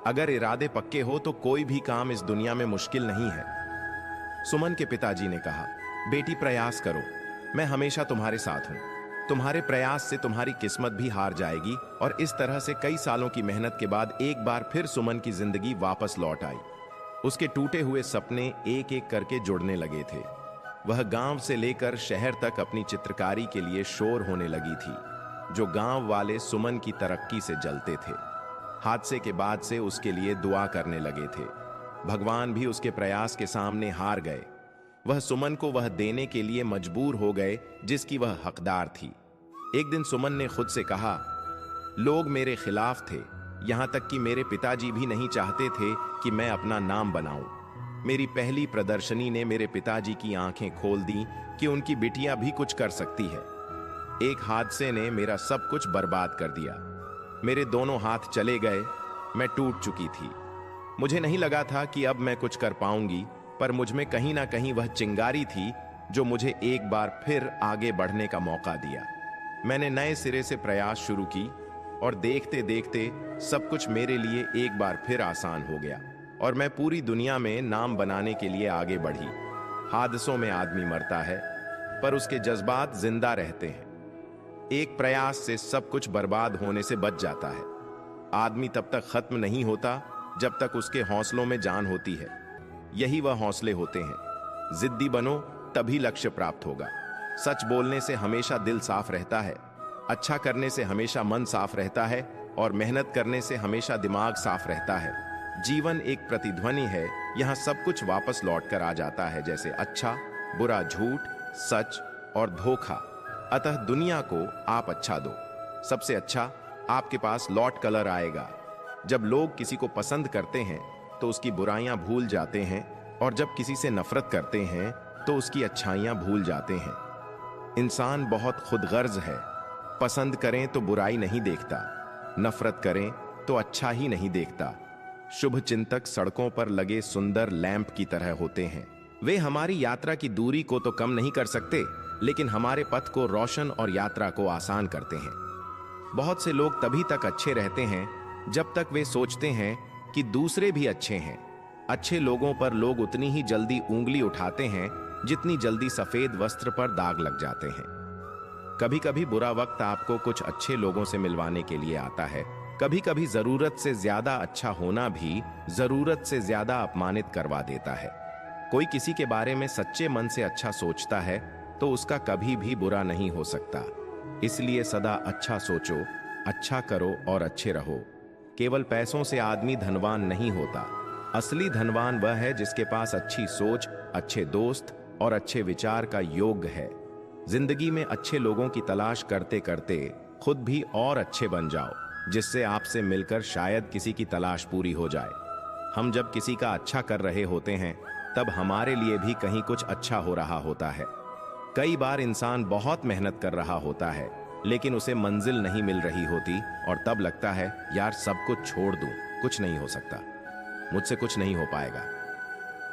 अगर इरादे पक्के हो तो कोई भी काम इस दुनिया में मुश्किल नहीं है। सुमन के पिताजी ने कहा, बेटी, प्रयास करो, मैं हमेशा तुम्हारे साथ हूं। तुम्हारे प्रयास से तुम्हारी किस्मत भी हार जाएगी। और इस तरह से कई सालों की मेहनत के बाद एक बार फिर सुमन की जिंदगी वापस लौट आई। उसके टूटे हुए सपने एक एक करके जुड़ने लगे थे। वह गांव से लेकर शहर तक अपनी चित्रकारी के लिए शोर होने लगी थी, जो गांव वाले सुमन की तरक्की से जलते थे। हादसे के बाद से उसके लिए दुआ करने लगे थे। भगवान भी उसके प्रयास के सामने हार गए। वह सुमन को वह देने के लिए मजबूर हो गए जिसकी वह हकदार थी। एक दिन सुमन ने खुद से कहा, लोग मेरे खिलाफ थे, यहां तक कि मेरे पिताजी भी नहीं चाहते थे कि मैं अपना नाम बनाऊं। मेरी पहली प्रदर्शनी ने मेरे पिताजी की आंखें खोल दी कि उनकी बिटिया भी कुछ कर सकती है। एक हादसे ने मेरा सब कुछ बर्बाद कर दिया। मेरे दोनों हाथ चले गए, मैं टूट चुकी थी। मुझे नहीं लगा था कि अब मैं कुछ कर पाऊंगी, पर मुझ में कहीं ना कहीं वह चिंगारी थी जो मुझे एक बार फिर आगे बढ़ने का मौका दिया। मैंने नए सिरे से प्रयास शुरू की और देखते देखते सब कुछ मेरे लिए एक बार फिर आसान हो गया और मैं पूरी दुनिया में नाम बनाने के लिए आगे बढ़ी। हादसों में आदमी मरता है, पर उसके जज्बात जिंदा रहते हैं। एक प्रयास से सब कुछ बर्बाद होने से बच जाता है। आदमी तब तक खत्म नहीं होता जब तक उसके हौसलों में जान होती है। यही वह हौसले होते हैं। जिद्दी बनो, तभी लक्ष्य प्राप्त होगा। सच बोलने से हमेशा दिल साफ रहता है, अच्छा करने से हमेशा मन साफ रहता है और मेहनत करने से हमेशा दिमाग साफ रहता है। जीवन एक प्रतिध्वनि है, यहाँ सब कुछ वापस लौट कर आ जाता है, जैसे अच्छा, बुरा, झूठ, सच और धोखा। अतः दुनिया को आप अच्छा दो। सबसे अच्छा आपके पास लौट कलर आएगा। जब लोग किसी को पसंद करते हैं तो उसकी बुराइयां भूल जाते हैं, और जब किसी से नफरत करते हैं तो उसकी अच्छाइयां भूल जाते हैं। इंसान बहुत खुदगर्ज है। पसंद करें तो बुराई नहीं देखता, नफरत करें तो अच्छा ही नहीं देखता। शुभ चिंतक सड़कों पर लगे सुंदर लैंप की तरह होते हैं। वे हमारी यात्रा की दूरी को तो कम नहीं कर सकते, लेकिन हमारे पथ को रोशन और यात्रा को आसान करते हैं। बहुत से लोग तभी तक अच्छे रहते हैं जब तक वे सोचते हैं कि दूसरे भी अच्छे हैं। अच्छे लोगों पर लोग उतनी ही जल्दी उंगली उठाते हैं जितनी जल्दी सफेद वस्त्र पर दाग लग जाते हैं। कभी कभी बुरा वक्त आपको कुछ अच्छे लोगों से मिलवाने के लिए आता है। कभी कभी जरूरत से ज्यादा अच्छा होना भी जरूरत से ज्यादा अपमानित करवा देता है। कोई किसी के बारे में सच्चे मन से अच्छा सोचता है तो उसका कभी भी बुरा नहीं हो सकता। इसलिए सदा अच्छा सोचो, अच्छा करो और अच्छे रहो। केवल पैसों से आदमी धनवान नहीं होता। असली धनवान वह है जिसके पास अच्छी सोच, अच्छे दोस्त और अच्छे विचार का योग है। जिंदगी में अच्छे लोगों की तलाश करते करते खुद भी और अच्छे बन जाओ, जिससे आपसे मिलकर शायद किसी की तलाश पूरी हो जाए। हम जब किसी का अच्छा कर रहे होते हैं तब हमारे लिए भी कहीं कुछ अच्छा हो रहा होता है। कई बार इंसान बहुत मेहनत कर रहा होता है, लेकिन उसे मंजिल नहीं मिल रही होती और तब लगता है यार सब कुछ छोड़ दूं, कुछ नहीं हो सकता, मुझसे कुछ नहीं हो पाएगा।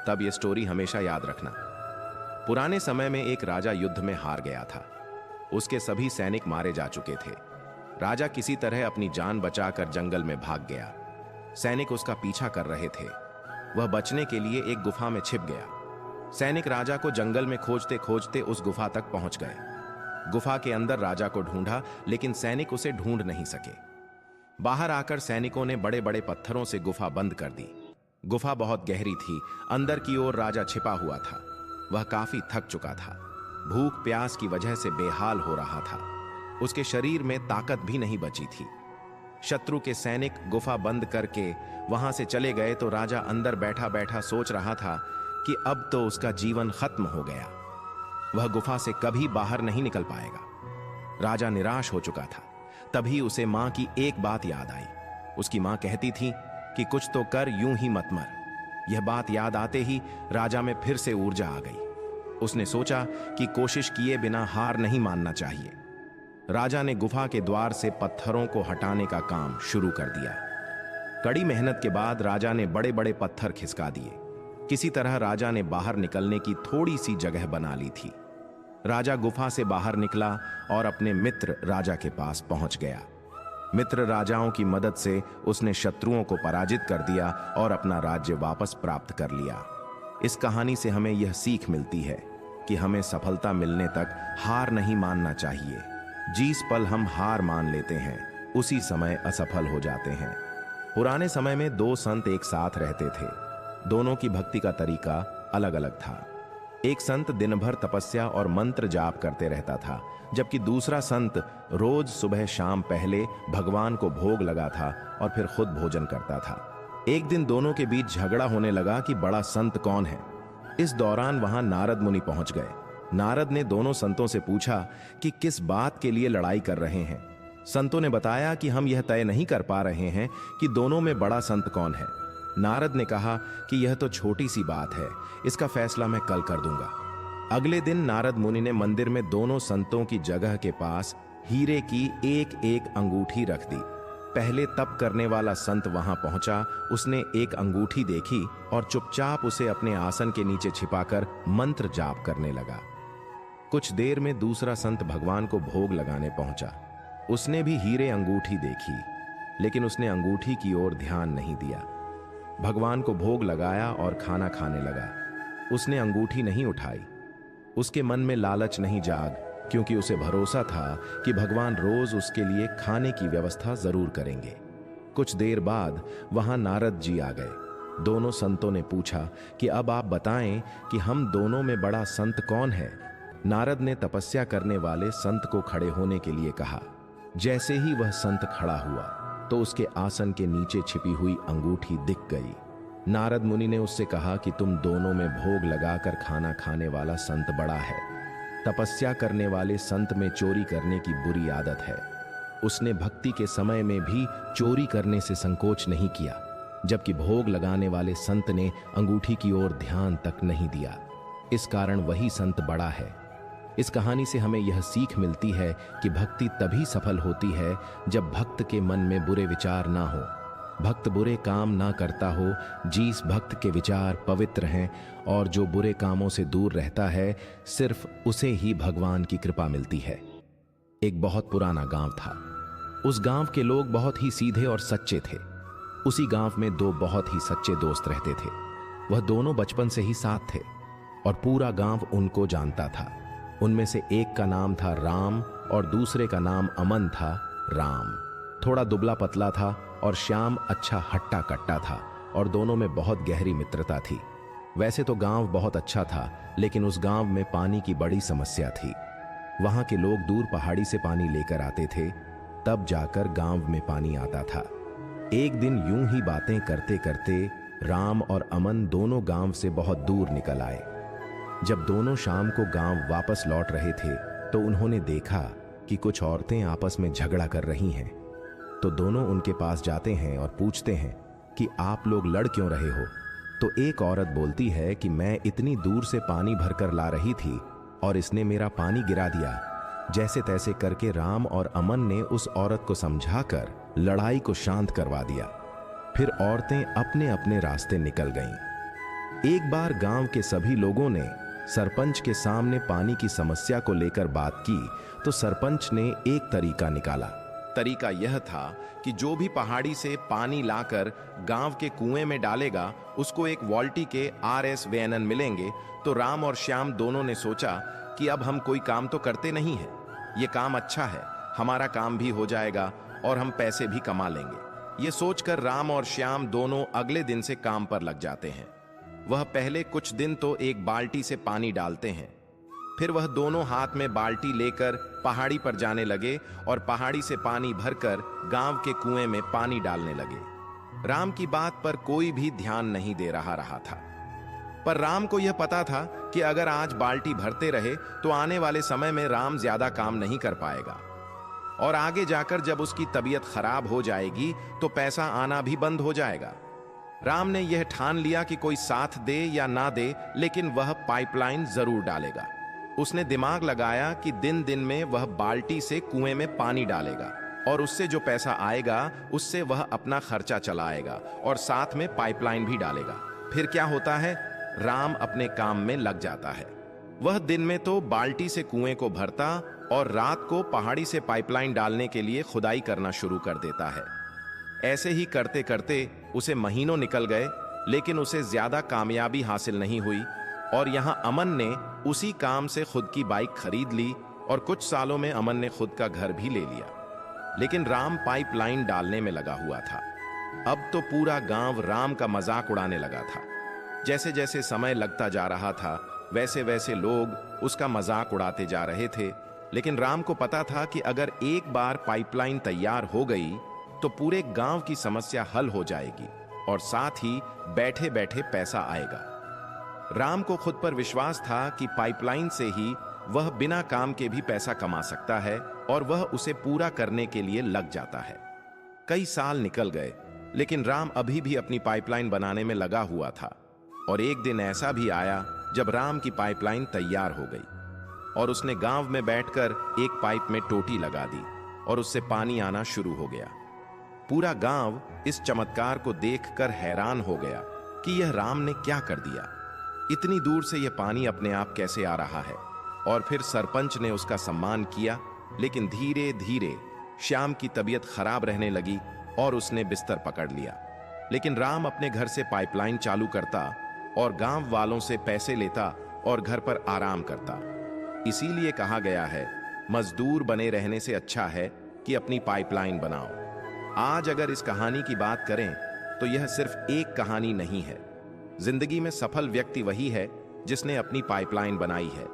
तब ये स्टोरी हमेशा याद रखना। पुराने समय में एक राजा युद्ध में हार गया था। उसके सभी सैनिक मारे जा चुके थे। राजा किसी तरह अपनी जान बचाकर जंगल में भाग गया। सैनिक उसका पीछा कर रहे थे। वह बचने के लिए एक गुफा में छिप गया। सैनिक राजा को जंगल में खोजते खोजते उस गुफा तक पहुंच गए। गुफा के अंदर राजा को ढूंढा, लेकिन सैनिक उसे ढूंढ नहीं सके। बाहर आकर सैनिकों ने बड़े बड़े पत्थरों से गुफा बंद कर दी। गुफा बहुत गहरी थी। अंदर की ओर राजा छिपा हुआ था। वह काफी थक चुका था। भूख प्यास की वजह से बेहाल हो रहा था। उसके शरीर में ताकत भी नहीं बची थी। शत्रु के सैनिक गुफा बंद करके वहां से चले गए तो राजा अंदर बैठा बैठा सोच रहा था कि अब तो उसका जीवन खत्म हो गया। वह गुफा से कभी बाहर नहीं निकल पाएगा। राजा निराश हो चुका था। तभी उसे मां की एक बात याद आई। उसकी मां कहती थी कि कुछ तो कर, यूं ही मत मर। यह बात याद आते ही राजा में फिर से ऊर्जा आ गई। उसने सोचा कि कोशिश किए बिना हार नहीं मानना चाहिए। राजा ने गुफा के द्वार से पत्थरों को हटाने का काम शुरू कर दिया। कड़ी मेहनत के बाद राजा ने बड़े बड़े पत्थर खिसका दिए। किसी तरह राजा ने बाहर निकलने की थोड़ी सी जगह बना ली थी। राजा गुफा से बाहर निकला और अपने मित्र राजा के पास पहुंच गया। मित्र राजाओं की मदद से उसने शत्रुओं को पराजित कर दिया और अपना राज्य वापस प्राप्त कर लिया। इस कहानी से हमें यह सीख मिलती है कि हमें सफलता मिलने तक हार नहीं मानना चाहिए। जिस पल हम हार मान लेते हैं उसी समय असफल हो जाते हैं। पुराने समय में दो संत एक साथ रहते थे। दोनों की भक्ति का तरीका अलग अलग था। एक संत दिन भर तपस्या और मंत्र जाप करते रहता था, जबकि दूसरा संत रोज सुबह शाम पहले भगवान को भोग लगा था और फिर खुद भोजन करता था। एक दिन दोनों के बीच झगड़ा होने लगा कि बड़ा संत कौन है। इस दौरान वहां नारद मुनि पहुंच गए। नारद ने दोनों संतों से पूछा कि किस बात के लिए लड़ाई कर रहे हैं। संतों ने बताया कि हम यह तय नहीं कर पा रहे हैं कि दोनों में बड़ा संत कौन है। नारद ने कहा कि यह तो छोटी सी बात है, इसका फैसला मैं कल कर दूंगा। अगले दिन नारद मुनि ने मंदिर में दोनों संतों की जगह के पास हीरे की एक एक अंगूठी रख दी। पहले तप करने वाला संत वहां पहुंचा, उसने एक अंगूठी देखी और चुपचाप उसे अपने आसन के नीचे छिपाकर मंत्र जाप करने लगा। कुछ देर में दूसरा संत भगवान को भोग लगाने पहुंचा। उसने भी हीरे अंगूठी देखी, लेकिन उसने अंगूठी की ओर ध्यान नहीं दिया। भगवान को भोग लगाया और खाना खाने लगा। उसने अंगूठी नहीं उठाई। उसके मन में लालच नहीं जाग, क्योंकि उसे भरोसा था कि भगवान रोज उसके लिए खाने की व्यवस्था जरूर करेंगे। कुछ देर बाद वहां नारद जी आ गए। दोनों संतों ने पूछा कि अब आप बताएं कि हम दोनों में बड़ा संत कौन है। नारद ने तपस्या करने वाले संत को खड़े होने के लिए कहा। जैसे ही वह संत खड़ा हुआ तो उसके आसन के नीचे छिपी हुई अंगूठी दिख गई। नारद मुनि ने उससे कहा कि तुम दोनों में भोग लगाकर खाना खाने वाला संत बड़ा है। तपस्या करने वाले संत में चोरी करने की बुरी आदत है। उसने भक्ति के समय में भी चोरी करने से संकोच नहीं किया, जबकि भोग लगाने वाले संत ने अंगूठी की ओर ध्यान तक नहीं दिया। इस कारण वही संत बड़ा है। इस कहानी से हमें यह सीख मिलती है कि भक्ति तभी सफल होती है जब भक्त के मन में बुरे विचार ना हो, भक्त बुरे काम ना करता हो। जिस भक्त के विचार पवित्र हैं और जो बुरे कामों से दूर रहता है, सिर्फ उसे ही भगवान की कृपा मिलती है। एक बहुत पुराना गांव था। उस गांव के लोग बहुत ही सीधे और सच्चे थे। उसी गांव में दो बहुत ही सच्चे दोस्त रहते थे। वह दोनों बचपन से ही साथ थे और पूरा गांव उनको जानता था। उनमें से एक का नाम था राम और दूसरे का नाम अमन था। राम थोड़ा दुबला पतला था और श्याम अच्छा हट्टा कट्टा था और दोनों में बहुत गहरी मित्रता थी। वैसे तो गांव बहुत अच्छा था, लेकिन उस गांव में पानी की बड़ी समस्या थी। वहां के लोग दूर पहाड़ी से पानी लेकर आते थे, तब जाकर गांव में पानी आता था। एक दिन यूं ही बातें करते करते राम और अमन दोनों गांव से बहुत दूर निकल आए। जब दोनों शाम को गांव वापस लौट रहे थे तो उन्होंने देखा कि कुछ औरतें आपस में झगड़ा कर रही हैं। तो दोनों उनके पास जाते हैं और पूछते हैं कि आप लोग लड़ क्यों रहे हो। तो एक औरत बोलती है कि मैं इतनी दूर से पानी भरकर ला रही थी और इसने मेरा पानी गिरा दिया। जैसे तैसे करके राम और अमन ने उस औरत को समझाकर लड़ाई को शांत करवा दिया। फिर औरतें अपने अपने रास्ते निकल गईं। एक बार गांव के सभी लोगों ने सरपंच के सामने पानी की समस्या को लेकर बात की तो सरपंच ने एक तरीका निकाला। तरीका यह था कि जो भी पहाड़ी से पानी लाकर गांव के कुएं में डालेगा उसको एक वॉल्टी के RS वेनन मिलेंगे। तो राम और श्याम दोनों ने सोचा कि अब हम कोई काम तो करते नहीं हैं, ये काम अच्छा है, हमारा काम भी हो जाएगा और हम पैसे भी कमा लेंगे। ये सोचकर राम और श्याम दोनों अगले दिन से काम पर लग जाते हैं। वह पहले कुछ दिन तो एक बाल्टी से पानी डालते हैं, फिर वह दोनों हाथ में बाल्टी लेकर पहाड़ी पर जाने लगे और पहाड़ी से पानी भरकर गांव के कुएं में पानी डालने लगे। राम की बात पर कोई भी ध्यान नहीं दे रहा था, पर राम को यह पता था कि अगर आज बाल्टी भरते रहे तो आने वाले समय में राम ज्यादा काम नहीं कर पाएगा और आगे जाकर जब उसकी तबीयत खराब हो जाएगी तो पैसा आना भी बंद हो जाएगा। राम ने यह ठान लिया कि कोई साथ दे या ना दे, लेकिन वह पाइपलाइन जरूर डालेगा। उसने दिमाग लगाया कि दिन दिन में वह बाल्टी से कुएं में पानी डालेगा और उससे जो पैसा आएगा उससे वह अपना खर्चा चलाएगा और साथ में पाइपलाइन भी डालेगा। फिर क्या होता है, राम अपने काम में लग जाता है। वह दिन में तो बाल्टी से कुएं को भरता और रात को पहाड़ी से पाइपलाइन डालने के लिए खुदाई करना शुरू कर देता है। ऐसे ही करते करते उसे महीनों निकल गए, लेकिन उसे ज्यादा कामयाबी हासिल नहीं हुई और यहां अमन ने उसी काम से खुद की बाइक खरीद ली और कुछ सालों में अमन ने खुद का घर भी ले लिया। लेकिन राम पाइपलाइन डालने में लगा हुआ था। अब तो पूरा गांव राम का मजाक उड़ाने लगा था। जैसे जैसे समय लगता जा रहा था वैसे वैसे लोग उसका मजाक उड़ाते जा रहे थे। लेकिन राम को पता था कि अगर एक बार पाइपलाइन तैयार हो गई तो पूरे गांव की समस्या हल हो जाएगी और साथ ही बैठे बैठे पैसा आएगा। राम को खुद पर विश्वास था कि पाइपलाइन से ही वह बिना काम के भी पैसा कमा सकता है और वह उसे पूरा करने के लिए लग जाता है। कई साल निकल गए लेकिन राम अभी भी अपनी पाइपलाइन बनाने में लगा हुआ था। और एक दिन ऐसा भी आया जब राम की पाइपलाइन तैयार हो गई और उसने गांव में बैठकर एक पाइप में टोटी लगा दी और उससे पानी आना शुरू हो गया। पूरा गांव इस चमत्कार को देखकर हैरान हो गया कि यह राम ने क्या कर दिया। इतनी दूर से यह पानी अपने आप कैसे आ रहा है। और फिर सरपंच ने उसका सम्मान किया। लेकिन धीरे धीरे श्याम की तबीयत खराब रहने लगी और उसने बिस्तर पकड़ लिया। लेकिन राम अपने घर से पाइपलाइन चालू करता और गांव वालों से पैसे लेता और घर पर आराम करता। इसीलिए कहा गया है, मजदूर बने रहने से अच्छा है कि अपनी पाइपलाइन बनाओ। आज अगर इस कहानी की बात करें तो यह सिर्फ एक कहानी नहीं है। जिंदगी में सफल व्यक्ति वही है जिसने अपनी पाइपलाइन बनाई है।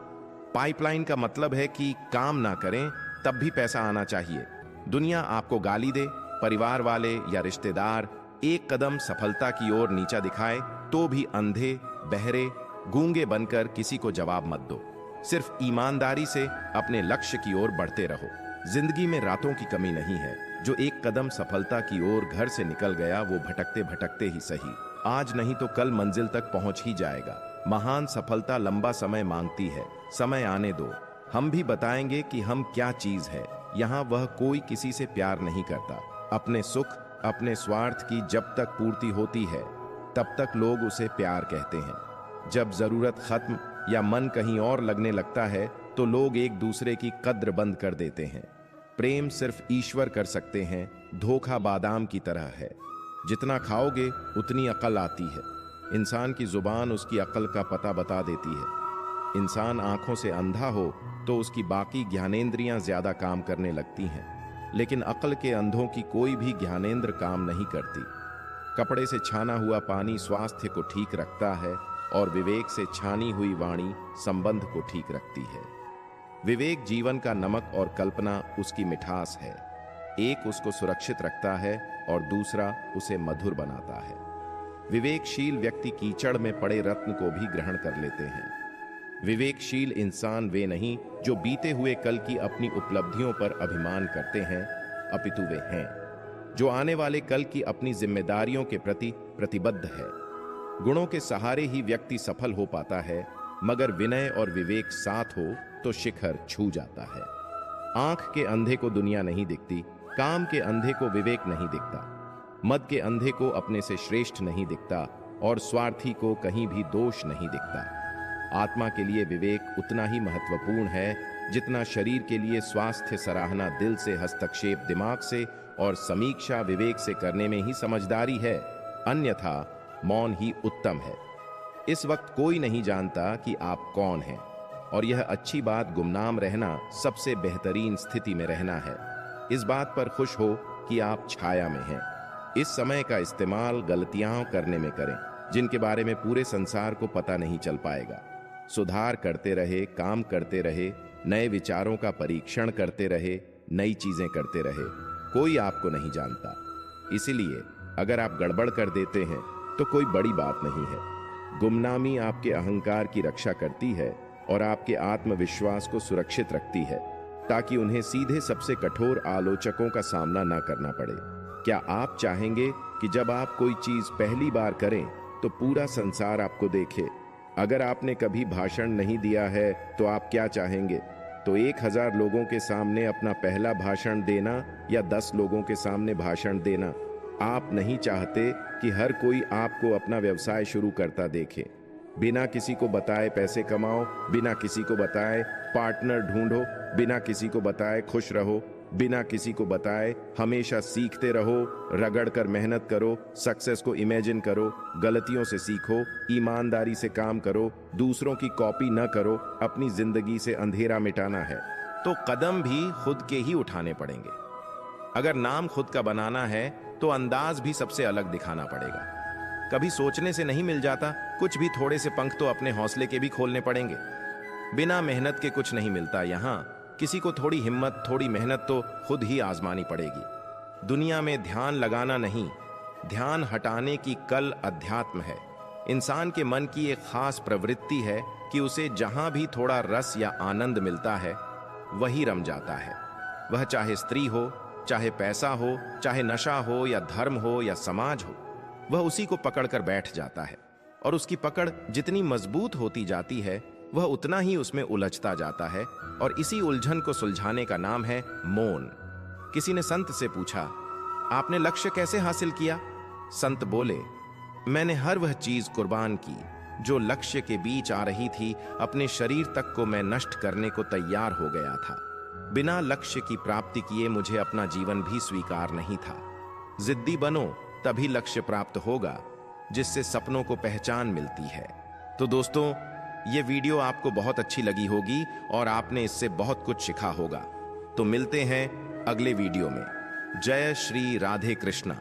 पाइपलाइन का मतलब है कि काम ना करें तब भी पैसा आना चाहिए। दुनिया आपको गाली दे, परिवार वाले या रिश्तेदार एक कदम सफलता की ओर नीचा दिखाए तो भी अंधे, बहरे, गूंगे बनकर किसी को जवाब मत दो। सिर्फ ईमानदारी से अपने लक्ष्य की ओर बढ़ते रहो। जिंदगी में रातों की कमी नहीं है। जो एक कदम सफलता की ओर घर से निकल गया वो भटकते भटकते ही सही, आज नहीं तो कल मंजिल तक पहुंच ही जाएगा। महान सफलता लंबा समय मांगती है। समय आने दो, हम भी बताएंगे कि हम क्या चीज है। यहाँ वह कोई किसी से प्यार नहीं करता। अपने सुख, अपने स्वार्थ की जब तक पूर्ति होती है तब तक लोग उसे प्यार कहते हैं। जब जरूरत खत्म या मन कहीं और लगने लगता है तो लोग एक दूसरे की कद्र बंद कर देते हैं। प्रेम सिर्फ ईश्वर कर सकते हैं। धोखा बादाम की तरह है, जितना खाओगे उतनी अकल आती है। इंसान की जुबान उसकी अकल का पता बता देती है। इंसान आंखों से अंधा हो तो उसकी बाकी ज्ञानेंद्रियां ज्यादा काम करने लगती हैं, लेकिन अकल के अंधों की कोई भी ज्ञानेंद्र काम नहीं करती। कपड़े से छाना हुआ पानी स्वास्थ्य को ठीक रखता है और विवेक से छानी हुई वाणी संबंध को ठीक रखती है। विवेक जीवन का नमक और कल्पना उसकी मिठास है। एक उसको सुरक्षित रखता है और दूसरा उसे मधुर बनाता है। विवेकशील व्यक्ति कीचड़ में पड़े रत्न को भी ग्रहण कर लेते हैं। विवेकशील इंसान वे नहीं जो बीते हुए कल की अपनी उपलब्धियों पर अभिमान करते हैं, अपितु वे हैं जो आने वाले कल की अपनी जिम्मेदारियों के प्रति प्रतिबद्ध है। गुणों के सहारे ही व्यक्ति सफल हो पाता है, मगर विनय और विवेक साथ हो तो शिखर छू जाता है। आंख के अंधे को दुनिया नहीं दिखती, काम के अंधे को विवेक नहीं दिखता, मद के अंधे को अपने से श्रेष्ठ नहीं दिखता और स्वार्थी को कहीं भी दोष नहीं दिखता। आत्मा के लिए विवेक उतना ही महत्वपूर्ण है जितना शरीर के लिए स्वास्थ्य सराहना दिल से, हस्तक्षेप दिमाग से और समीक्षा विवेक से करने में ही समझदारी है। अन्यथा मौन ही उत्तम है। इस वक्त कोई नहीं जानता कि आप कौन हैं और यह अच्छी बात गुमनाम रहना सबसे बेहतरीन स्थिति में रहना है। इस बात पर खुश हो कि आप छाया में हैं। इस समय का इस्तेमाल गलतियां करने में करें जिनके बारे में पूरे संसार को पता नहीं चल पाएगा। सुधार करते रहे, काम करते रहे, नए विचारों का परीक्षण करते रहे, नई चीजें करते रहे। कोई आपको नहीं जानता, इसीलिए अगर आप गड़बड़ कर देते हैं तो कोई बड़ी बात नहीं है। गुमनामी आपके अहंकार की रक्षा करती है और आपके आत्मविश्वास को सुरक्षित रखती है ताकि उन्हें सीधे सबसे कठोर आलोचकों का सामना ना करना पड़े। क्या आप चाहेंगे कि जब आप कोई चीज पहली बार करें तो पूरा संसार आपको देखे? अगर आपने कभी भाषण नहीं दिया है तो आप क्या चाहेंगे? तो 1000 लोगों के सामने अपना पहला भाषण देना या 10 लोगों के सामने भाषण देना? आप नहीं चाहते कि हर कोई आपको अपना व्यवसाय शुरू करता देखे। बिना किसी को बताए पैसे कमाओ, बिना किसी को बताए पार्टनर ढूंढो, बिना किसी को बताए खुश रहो, बिना किसी को बताए हमेशा सीखते रहो, रगड़ कर मेहनत करो, सक्सेस को इमेजिन करो, गलतियों से सीखो, ईमानदारी से काम करो, दूसरों की कॉपी न करो। अपनी जिंदगी से अंधेरा मिटाना है। तो कदम भी खुद के ही उठाने पड़ेंगे। अगर नाम खुद का बनाना है तो अंदाज भी सबसे अलग दिखाना पड़ेगा। कभी सोचने से नहीं मिल जाता, कुछ भी थोड़े से पंख तो अपने हौसले के भी खोलने पड़ेंगे। बिना मेहनत के कुछ नहीं मिलता यहाँ। किसी को थोड़ी हिम्मत, थोड़ी मेहनत तो खुद ही आजमानी पड़ेगी। दुनिया में ध्यान लगाना नहीं, ध्यान हटाने की कल अध्यात्म है। इंसान के मन की एक खास प्रवृत्ति है कि उसे जहां भी थोड़ा रस या आनंद मिलता है वही रम जाता है। वह चाहे स्त्री हो, चाहे पैसा हो, चाहे नशा हो या धर्म हो या समाज हो, वह उसी को पकड़कर बैठ जाता है। और उसकी पकड़ जितनी मजबूत होती जाती है वह उतना ही उसमें उलझता जाता है। और इसी उलझन को सुलझाने का नाम है मौन। किसी ने संत से पूछा, आपने लक्ष्य कैसे हासिल किया? संत बोले, मैंने हर वह चीज कुर्बान की जो लक्ष्य के बीच आ रही थी। अपने शरीर तक को मैं नष्ट करने को तैयार हो गया था। बिना लक्ष्य की प्राप्ति किए मुझे अपना जीवन भी स्वीकार नहीं था। जिद्दी बनो, तभी लक्ष्य प्राप्त होगा, जिससे सपनों को पहचान मिलती है। तो दोस्तों, ये वीडियो आपको बहुत अच्छी लगी होगी और आपने इससे बहुत कुछ सीखा होगा। तो मिलते हैं अगले वीडियो में। जय श्री राधे कृष्णा।